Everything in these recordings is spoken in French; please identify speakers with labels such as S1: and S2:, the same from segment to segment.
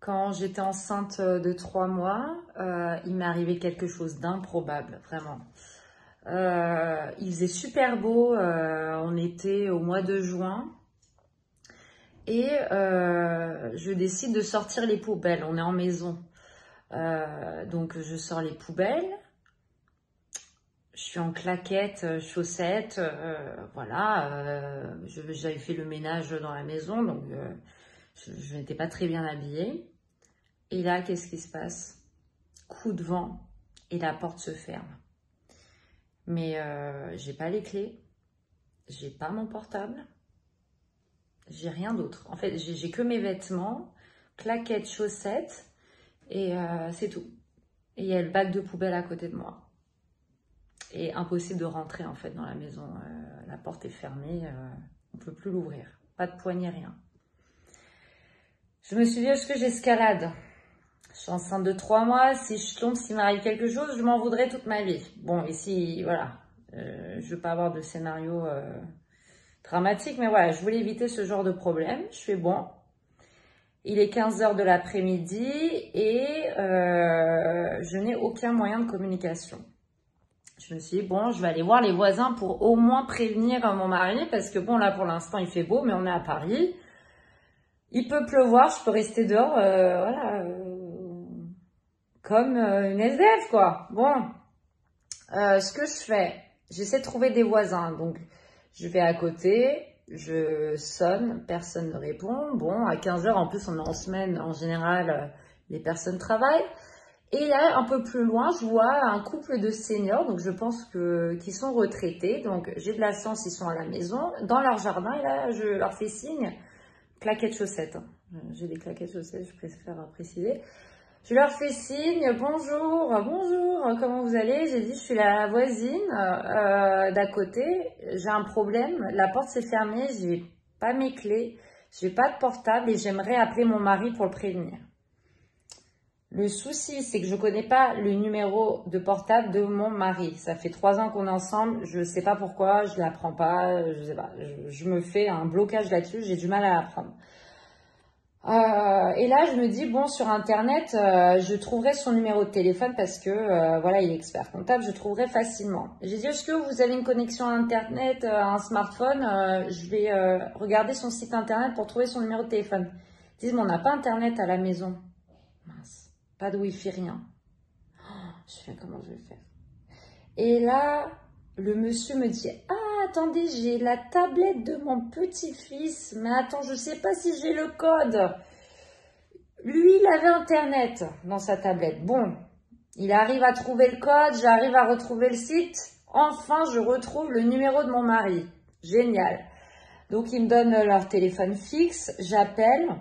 S1: Quand j'étais enceinte de 3 mois, il m'est arrivé quelque chose d'improbable, vraiment. Il faisait super beau, on était au mois de juin et je décide de sortir les poubelles, on est en maison. Donc je sors les poubelles, je suis en claquettes, chaussettes, voilà, j'avais fait le ménage dans la maison, donc je n'étais pas très bien habillée. Et là, qu'est-ce qui se passe? Coup de vent et la porte se ferme. Mais j'ai pas les clés, j'ai pas mon portable, j'ai rien d'autre. En fait, j'ai que mes vêtements, claquettes, chaussettes et c'est tout. Et il y a le bac de poubelle à côté de moi. Et impossible de rentrer en fait dans la maison. La porte est fermée, on peut plus l'ouvrir. Pas de poignée, rien. Je me suis dit, est-ce que j'escalade? Je suis enceinte de 3 mois, si je tombe, s'il m'arrive quelque chose, je m'en voudrais toute ma vie. Bon, ici, voilà, je veux pas avoir de scénario dramatique, mais voilà, je voulais éviter ce genre de problème. Je fais bon, il est 15h de l'après-midi et je n'ai aucun moyen de communication. Je me suis dit, bon, je vais aller voir les voisins pour au moins prévenir mon mari, parce que bon, là, pour l'instant, il fait beau, mais on est à Paris. Il peut pleuvoir, je peux rester dehors, voilà, comme une SDF, quoi. Bon, ce que je fais, j'essaie de trouver des voisins. Donc, je vais à côté, je sonne, personne ne répond. Bon, à 15h, en plus, on est en semaine, en général, les personnes travaillent. Et là, un peu plus loin, je vois un couple de seniors, donc je pense qu'ils sont retraités. Donc, j'ai de la chance, ils sont à la maison, dans leur jardin. Et là, je leur fais signe, claquettes chaussettes. J'ai des claquettes chaussettes, je préfère préciser. Je leur fais signe, bonjour, bonjour, comment vous allez? J'ai dit, je suis la voisine d'à côté, j'ai un problème, la porte s'est fermée, j'ai pas mes clés, j'ai pas de portable et j'aimerais appeler mon mari pour le prévenir. Le souci, c'est que je connais pas le numéro de portable de mon mari. Ça fait 3 ans qu'on est ensemble, je sais pas pourquoi, je l'apprends pas, je sais pas, je me fais un blocage là-dessus, j'ai du mal à l'apprendre. Et là, je me dis, bon, sur Internet, je trouverai son numéro de téléphone parce que, voilà, il est expert comptable, je trouverai facilement. J'ai dit, est-ce que vous avez une connexion à Internet, un smartphone? Je vais regarder son site Internet pour trouver son numéro de téléphone. Ils disent, mais on n'a pas Internet à la maison. Mince, pas de Wi-Fi, rien. Je fais, comment je vais faire? Et là, le monsieur me dit, ah, attendez, j'ai la tablette de mon petit-fils, mais attends, je sais pas si j'ai le code. Lui, il avait Internet dans sa tablette. Bon, il arrive à trouver le code, j'arrive à retrouver le site. Enfin, je retrouve le numéro de mon mari. Génial. Donc, ils me donnent leur téléphone fixe, j'appelle.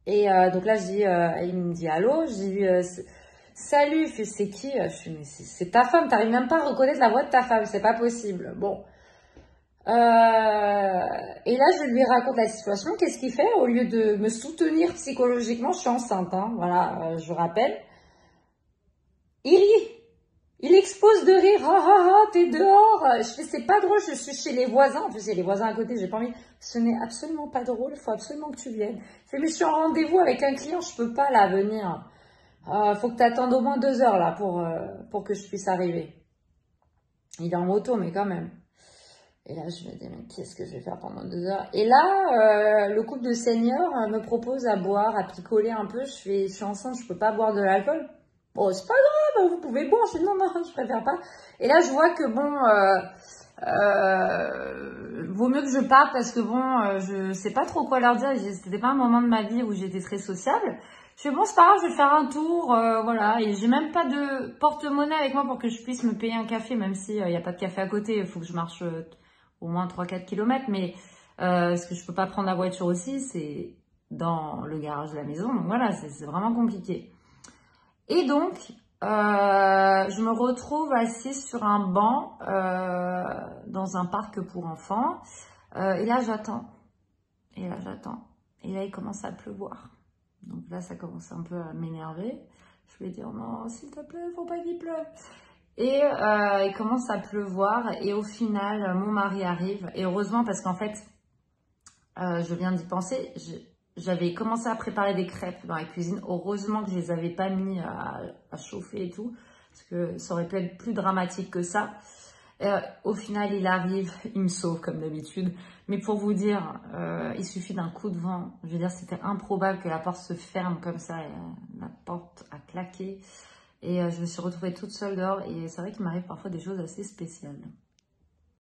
S1: Et donc là, je dis, il me dit allô, je dis salut, c'est qui? Je suis, mais c'est ta femme, t'arrives même pas à reconnaître la voix de ta femme, c'est pas possible. Bon. Et là, je lui raconte la situation. Qu'est-ce qu'il fait? Au lieu de me soutenir psychologiquement, je suis enceinte, hein, voilà, je rappelle. Il rit. Il explose de rire. Ah ah ah, t'es dehors. Je fais, c'est pas drôle, je suis chez les voisins. En plus, il y a les voisins à côté, j'ai pas envie. Ce n'est absolument pas drôle, il faut absolument que tu viennes. Je fais, mais je suis en rendez-vous avec un client, je peux pas là venir. Faut que t'attendes au moins 2 heures là pour que je puisse arriver. Il est en moto, mais quand même. Et là, je me dis, mais qu'est-ce que je vais faire pendant 2 heures? Et là, le couple de seniors me propose à boire, à picoler un peu. Je suis enceinte, je peux pas boire de l'alcool. Bon, c'est pas grave, vous pouvez boire. Je dis, non, je préfère pas. Et là, je vois que bon, vaut mieux que je parte parce que bon, je sais pas trop quoi leur dire. C'était pas un moment de ma vie où j'étais très sociable. Je fais, bon, c'est pas grave, je vais faire un tour, voilà. Et j'ai même pas de porte-monnaie avec moi pour que je puisse me payer un café, même si y a pas de café à côté. Il faut que je marche au moins 3-4 km, mais ce que je peux pas prendre la voiture aussi, c'est dans le garage de la maison. Donc voilà, c'est vraiment compliqué. Et donc, je me retrouve assise sur un banc dans un parc pour enfants. Et là, j'attends. Et là, j'attends. Et là, il commence à pleuvoir. Donc là, ça commence un peu à m'énerver. Je vais dire, non, s'il te plaît, faut pas qu'il pleuve. Et il commence à pleuvoir. Et au final, mon mari arrive. Et heureusement, parce qu'en fait, je viens d'y penser, j'avais commencé à préparer des crêpes dans la cuisine. Heureusement que je les avais pas mis à chauffer et tout, parce que ça aurait pu être plus dramatique que ça. Au final, il arrive, il me sauve comme d'habitude. Mais pour vous dire, il suffit d'un coup de vent. Je veux dire, c'était improbable que la porte se ferme comme ça. La porte a claqué. Et je me suis retrouvée toute seule dehors. Et c'est vrai qu'il m'arrive parfois des choses assez spéciales.